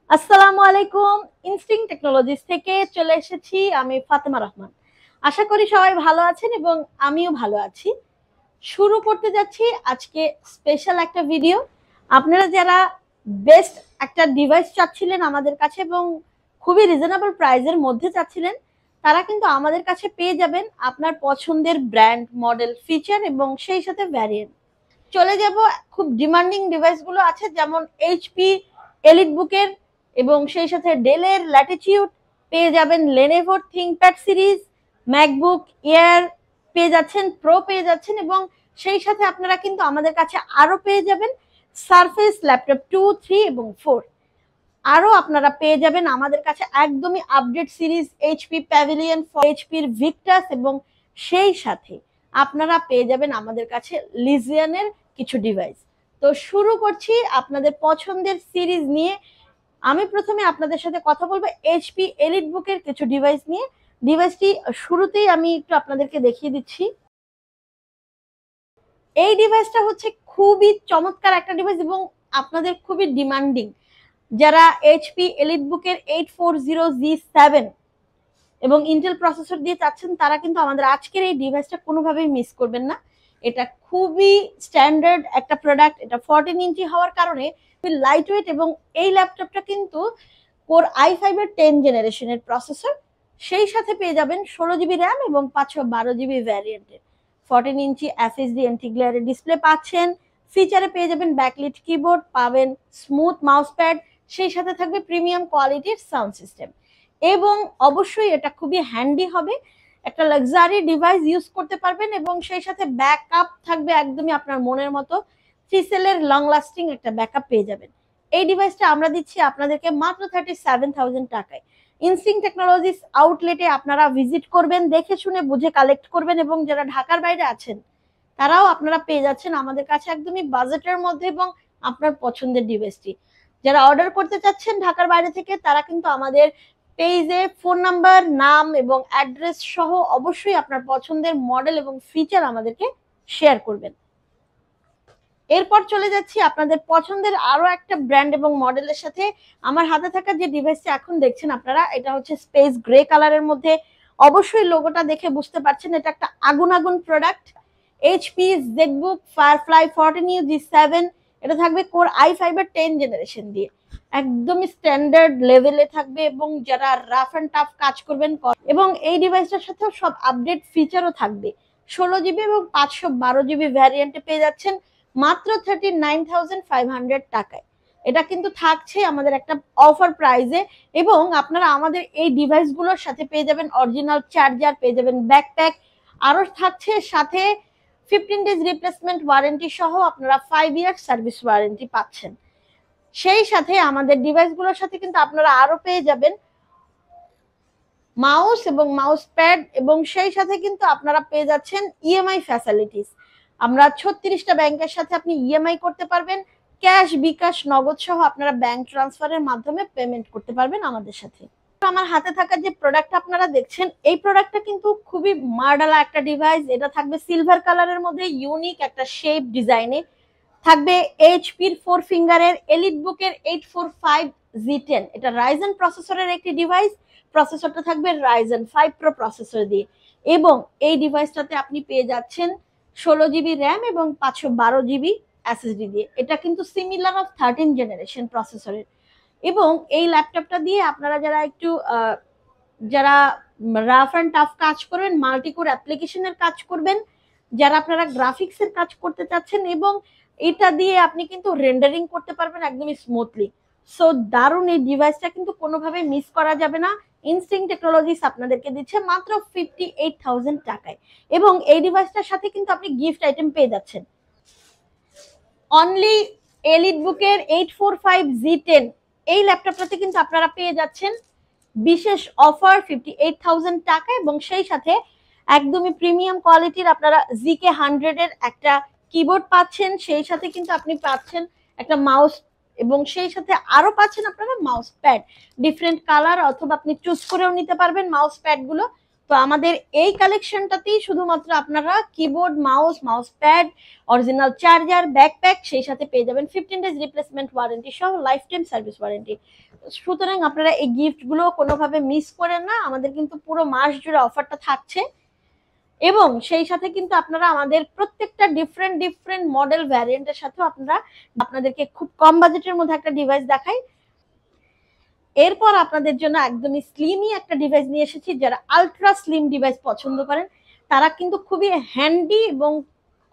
আসসালামু আলাইকুম। Instinct technologies থেকে চলে এসেছি আমি ফাতেমা রহমান। আশা করি সবাই ভালো আছেন এবং আমিও ভালো আছি। শুরু করতে যাচ্ছি আজকে স্পেশাল একটা ভিডিও। আপনারা যারা বেস্ট একটা ডিভাইস চাচ্ছিলেন আমাদের কাছে এবং খুবই রিজনেবল প্রাইসের মধ্যে চাচ্ছিলেন, তারা কিন্তু আমাদের কাছে পেয়ে যাবেন আপনার পছন্দের ব্র্যান্ড, মডেল, ফিচার এবং সেই সাথে ভ্যারিয়েন্ট। চলে যাব খুব ডিমান্ডিং ডিভাইসগুলো আছে, যেমন এইচপি এলিট বুকের এবং সেই সাথে ডেলের ল্যাটিটিউড পেয়ে যাবেন, লেনোভোর থিংকপ্যাড সিরিজ, ম্যাকবুক এয়ার পেয়ে যাচ্ছেন, প্রো পেয়ে যাচ্ছেন এবং সেই সাথে আপনারা কিন্তু আমাদের কাছে আরো পেয়ে যাবেন সারফেস ল্যাপটপ 2, 3 এবং 4। আরো আপনারা পেয়ে যাবেন আমাদের কাছে একদমই আপডেট সিরিজ এইচপি প্যাভিলিয়ন, এইচপির ভিক্টাস এবং সেই সাথে আপনারা পেয়ে যাবেন আমাদের কাছে লিজিয়ানের কিছু ডিভাইস। তো শুরু করছি আপনাদের পছন্দের সিরিজ নিয়ে। আমি প্রথমে আপনাদের সাথে কথা বলবো এইচপি এলিট বুকের কিছু ডিভাইস নিয়ে। ডিভাইসটি শুরুতেই আমি একটু আপনাদেরকে দেখিয়ে দিচ্ছি। এই ডিভাইসটা হচ্ছে খুবই চমৎকার একটা ডিভাইস এবং আপনাদের খুবই ডিমান্ডিং। যারা এইচপি এলিট বুকের 840G7 এবং ইন্টেল প্রসেসর দিয়ে চাচ্ছেন, তারা কিন্তু আমাদের আজকের এই ডিভাইসটা কোনোভাবেই মিস করবেন না। এটা খুবই স্ট্যান্ডার্ড একটা প্রোডাক্ট। এটা 14 ইঞ্চি হওয়ার কারণে লাইট ওয়েট এবং এই ল্যাপটপটা কিন্তু কোর i5 এর 10 জেনারেশনের প্রসেসর, সেই সাথে পেয়ে যাবেন 16 জিবি র্যাম এবং 512 জিবি ভ্যারিয়েন্টের। 14 ইঞ্চি এফএসডি এন্টি গ্লেয়ারের ডিসপ্লে পাচ্ছেন। ফিচারে পেয়ে যাবেন ব্যাকলিট কিবোর্ড, পাবেন স্মুথ মাউস প্যাড, সেই সাথে থাকবে প্রিমিয়াম কোয়ালিটির সাউন্ড সিস্টেম এবং অবশ্যই এটা খুবই হ্যান্ডি হবে। একটা লাক্সারি ডিভাইস ইউজ করতে পারবেন এবং সেই সাথে ব্যাকআপ থাকবে একদমই আপনার মনের মতো। 3 সেলের লং লাস্টিং একটা ব্যাকআপ পেয়ে যাবেন। এই ডিভাইসটা আমরা দিচ্ছি আপনাদেরকে মাত্র 37,000 টাকায়। ইনস্টিং টেকনোলজিস আউটলেটে আপনারা ভিজিট করবেন, দেখে শুনে বুঝে কালেক্ট করবেন এবং যারা ঢাকার বাইরে আছেন তারাও আপনারা পেয়ে যাচ্ছেন আমাদের কাছে একদমই বাজেটের মধ্যে এবং আপনার পছন্দের ডিভাইসটি। যারা অর্ডার করতে চাচ্ছেন ঢাকার বাইরে থেকে, তারা কিন্তু আমাদের পেজে ফোন নাম্বার, নাম এবং অ্যাড্রেস সহ অবশ্যই আপনার পছন্দের মডেল এবং ফিচার আমাদেরকে শেয়ার করবেন। এরপর চলে যাচ্ছি আপনাদের পছন্দের আরো একটা ব্র্যান্ড এবং মডেলের সাথে। আমার হাতে থাকা যে ডিভাইসটা এখন দেখছেন আপনারা, এটা হচ্ছে স্পেস গ্রে কালারের মধ্যে। অবশ্যই লোগোটা দেখে বুঝতে পারছেন এটা একটা আগুন আগুন product. HP ZBook firefly 14UG7। এটা থাকবে কোর i5 এর 10 জেনারেশন দিয়ে, একদমই স্ট্যান্ডার্ড লেভেলে থাকবে এবং যারা রাফ অ্যান্ড টাফ কাজ করবেন। এবং এই ডিভাইসটার সাথে সব আপডেট ফিচারও থাকবে। 16 জিবি এবং 512 জিবি ভ্যারিয়েন্টে পেয়ে যাচ্ছেন মাত্র 39,500 টাকায়। এটা কিন্তু থাকছে আমাদের একটা অফার প্রাইসে এবং আপনারা আমাদের এই ডিভাইসগুলোর সাথে পেয়ে যাবেন অরিজিনাল চার্জার, পেয়ে যাবেন ব্যাকপ্যাক, আরো থাকছে সাথে 15 ডেজ রিপ্লেসমেন্ট ওয়ারেন্টি সহ আপনারা 5 ইয়ার সার্ভিস ওয়ারেন্টি পাচ্ছেন। সেই সাথে আমাদের ডিভাইসগুলোর সাথে কিন্তু আপনারা আরো পেয়ে যাবেন মাউস এবং মাউস প্যাড এবং সেই সাথে কিন্তু আপনারা পেয়ে যাচ্ছেন ইএমআই ফ্যাসিলিটিস। আমরা 36টা ব্যাংকের সাথে আপনি ইএমআই করতে পারবেন, ক্যাশ, বিকাশ, নগদ সহ আপনারা ব্যাংক ট্রান্সফারের মাধ্যমে পেমেন্ট করতে পারবেন আমাদের সাথে। আমার হাতে থাকা যে প্রোডাক্ট আপনারা দেখছেন, এই প্রোডাক্টটা কিন্তু খুবই মার্ডালা একটা ডিভাইস। এটা থাকবে সিলভার কালারের মধ্যে ইউনিক একটা শেপ ডিজাইনে। থাকবে এইচপির 4 ফিঙ্গারের এলিট বুকের 845G10। এটা রাইজেন প্রসেসরের একটি ডিভাইস। প্রসেসরটা থাকবে রাইজেন 5 প্রো প্রসেসর দিয়ে এবং এই ডিভাইসটাতে আপনি পেয়ে যাচ্ছেন 16 জিবি র্যাম এবং 512 জিবি এসএসডি দিয়ে। এটা কিন্তু সিমিলার অফ 13 জেনারেশন প্রসেসরের এবং এই ল্যাপটপটা দিয়ে আপনারা যারা একটু যারা রাফ অ্যান্ড টাফ কাজ করবেন, মাল্টি কোর অ্যাপ্লিকেশনের কাজ করবেন, যারা আপনারা গ্রাফিক্সের কাজ করতে চাচ্ছেন এবং এটা দিয়ে আপনি কিন্তু রেন্ডারিং করতে পারবেন একদমই স্মুথলি। সো দারুণ এই ডিভাইসটা কিন্তু কোনোভাবে মিস করা যাবে না। ইনস্টিং টেকনোলজিস আপনাদেরকে দিচ্ছে মাত্র 58,000 টাকায় এবং এই ডিভাইসটার সাথে কিন্তু আপনি গিফট আইটেম পেয়ে যাচ্ছেন। অনলি এলিট বুকের 845G10 এই ল্যাপটপটাতে কিন্তু আপনারা পেয়ে যাচ্ছেন বিশেষ অফার 58,000 টাকা এবং সেই সাথে একদমই প্রিমিয়াম কোয়ালিটির আপনারা ZK100 এর একটা কিবোর্ড পাচ্ছেন, সেই সাথে কিন্তু আপনি পাচ্ছেন একটা মাউস এবং সেই সাথে আরো পাচ্ছেন আপনারা মাউস প্যাড, ডিফারেন্ট কালার অথবা আপনি চুজ করেও নিতে পারবেন মাউস প্যাড গুলো। তো আমাদের এই কালেকশনটাতেই শুধুমাত্র আপনারা keyboard, mouse pad, original charger, backpack, সেই সাথে পেয়ে যাবেন 15 ডেজ রিপ্লেসমেন্ট ওয়ারেন্টি সহ লাইফ টাইম সার্ভিস ওয়ারেন্টি। সুতরাং আপনারা এই গিফট গুলো কোনোভাবে মিস করেন না, আমাদের কিন্তু পুরো মাস জুড়ে অফারটা থাকছে। এবং সেই সাথে কিন্তু আপনারা আমাদের প্রত্যেকটা ডিফারেন্ট মডেল ভ্যারিয়েন্টের সাথে আপনাদেরকে খুব কম বাজেটের মধ্যে একটা ডিভাইস দেখাই। এরপর আপনাদের জন্য একদমই স্লিমই একটা ডিভাইস নিয়ে এসেছি। যারা আলট্রা স্লিম ডিভাইস পছন্দ করেন তারা কিন্তু খুবই হ্যান্ডি এবং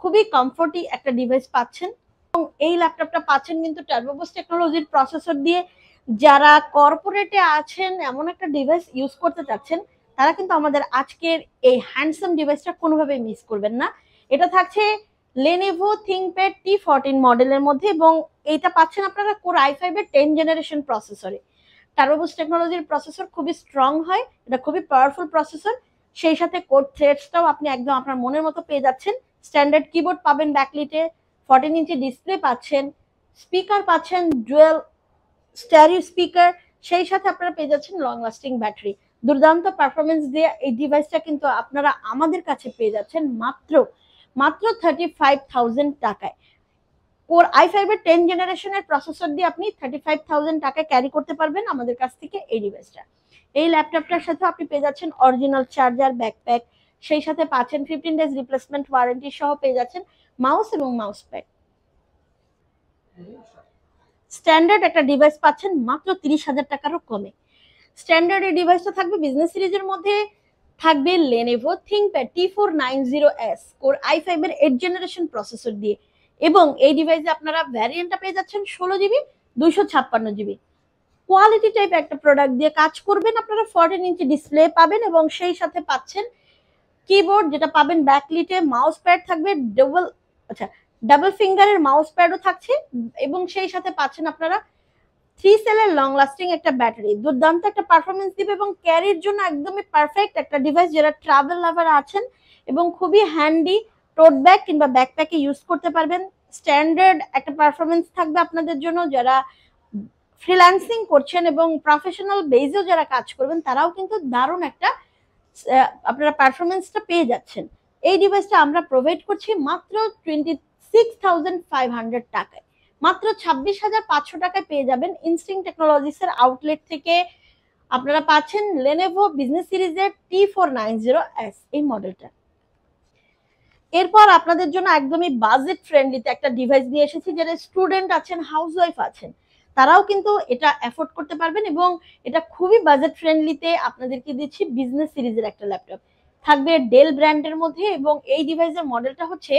খুবই কমফোর্টি একটা ডিভাইস পাচ্ছেন। এবং এই ল্যাপটপটা পাচ্ছেন কিন্তু টার্বোবুস্ট টেকনোলজির প্রসেসর দিয়ে। যারা কর্পোরেটে আছেন, এমন একটা ডিভাইস ইউজ করতে চাচ্ছেন, তারা কিন্তু আমাদের আজকের এই হ্যান্ডসাম ডিভাইসটা কোনোভাবে মিস করবেন না। এটা থাকছে Lenovo ThinkPad T14 মডেলের মধ্যে এবং এইটা পাচ্ছেন আপনারা কোর i5 এর 10 জেনারেশন প্রসেসরে। টার্বোবুস্ট টেকনোলজির প্রসেসর খুবই স্ট্রং হয়, এটা খুবই পাওয়ারফুল প্রসেসর। সেই সাথে কোড থ্রেডসটাও আপনি একদম আপনার মনের মতো পেয়ে যাচ্ছেন। স্ট্যান্ডার্ড কিবোর্ড পাবেন ব্যাকলিটে, 14 ইঞ্চি ডিসপ্লে পাচ্ছেন, স্পিকার পাচ্ছেন ডুয়েল স্টেরিও স্পিকার, সেই সাথে আপনারা পেয়ে যাচ্ছেন লং লাস্টিং ব্যাটারি। দুর্দান্ত পারফরমেন্স দিয়ে এই ডিভাইসটা কিন্তু আপনারা আমাদের কাছে পেয়ে যাচ্ছেন মাত্র 35,000 টাকায়। কোর i5 এর 10 জেনারেশনের প্রসেসর দিয়ে আপনি 35,000 টাকায় ক্যারি করতে পারবেন আমাদের কাছ থেকে এই ডিভাইসটা। এই ল্যাপটপটার সাথে আপনি পেয়ে যাচ্ছেন অরিজিনাল চার্জার, ব্যাকপ্যাক, সেই সাথে পাচ্ছেন 15 ডেজ রিপ্লেসমেন্ট ওয়ারেন্টি সহ পেয়ে যাচ্ছেন মাউস এবং মাউস প্যাড। স্ট্যান্ডার্ড একটা ডিভাইস পাচ্ছেন মাত্র 30,000 টাকারও কমে। স্ট্যান্ডার্ড এই ডিভাইসটা থাকবে বিজনেস সিরিজের মধ্যে, থাকবে Lenovo ThinkPad T490S core i5 এর 8 জেনারেশন প্রসেসর দিয়ে। এবং এই ডিভাইসে আপনারা ভ্যারিয়েন্টটা পেয়ে যাচ্ছেন 16GB 256GB। কোয়ালিটি টাইপ একটা প্রোডাক্ট দিয়ে কাজ করবেন আপনারা। 14 ইঞ্চি ডিসপ্লে পাবেন এবং সেই সাথে পাচ্ছেন কিবোর্ড যেটা পাবেন ব্যাকলিটে, মাউস প্যাড থাকবে ডাবল ফিঙ্গারের মাউস প্যাডও থাকছে এবং সেই সাথে পাচ্ছেন আপনারা 3 সেলের লং লাস্টিং একটা ব্যাটারি। দুর্দান্ত একটা পারফরমেন্স দিবে এবং ক্যারির জন্য একদমই পারফেক্ট একটা ডিভাইস। যারা ট্রাভেল লাভার আছেন এবং খুবই হ্যান্ডি টোট ব্যাগ কিংবা ব্যাকপ্যাকে ইউজ করতে পারবেন। স্ট্যান্ডার্ড একটা পারফরমেন্স থাকবে আপনাদের জন্য। যারা ফ্রিল্যান্সিং করছেন এবং প্রফেশনাল বেজেও যারা কাজ করবেন তারাও কিন্তু দারুণ একটা আপনারা পারফরমেন্সটা পেয়ে যাচ্ছেন। এই ডিভাইসটা আমরা প্রোভাইড করছি মাত্র 26,500 টাকায়। মাত্র 26,500 টাকায় পেয়ে যাবেন ইনস্টিং টেকনোলজিস এর আউটলেট থেকে। আপনারা পাচ্ছেন Lenovo বিজনেস সিরিজের T490S এই মডেলটা। এরপর আপনাদের জন্য একদমই বাজেট ফ্রেন্ডলিতে একটা ডিভাইস নিয়ে এসেছি। যারা স্টুডেন্ট আছেন, হাউসওয়াইফ আছেন, তারাও কিন্তু এটা অ্যাফোর্ড করতে পারবেন এবং এটা খুবই বাজেট ফ্রেন্ডলিতে আপনাদেরকে দিচ্ছি বিজনেস সিরিজের একটা ল্যাপটপ। থাকবে ডেল ব্র্যান্ডের মধ্যে এবং এই ডিভাইসের মডেলটা হচ্ছে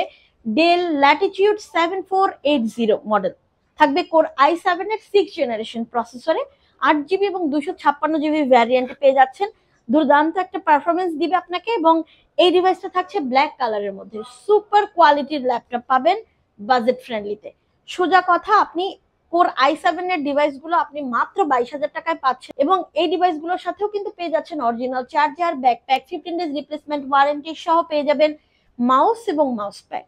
ডেল ল্যাটিটিউড 7480 মডেল। থাকবে কোর i7 এর 6 জেনারেশন প্রসেসরে, 8GB এবং 256GB ভ্যারিয়েন্টে পেয়ে যাচ্ছেন। দুর্দান্ত একটা পারফরমেন্স দিবে আপনাকে এবং এই ডিভাইসটা থাকছে ব্ল্যাক কালারের মধ্যে। সুপার কোয়ালিটির ল্যাপটপ পাবেন বাজেট ফ্রেন্ডলিতে। সোজা কথা, আপনি কোর i7 এর ডিভাইসগুলো আপনি মাত্র 22,000 টাকায় পাচ্ছেন এবং এই ডিভাইসগুলোর সাথেও কিন্তু পেয়ে যাচ্ছেন original charger, backpack, 15 days replacement warranty সহ পেয়ে যাবেন মাউস এবং মাউস প্যাড।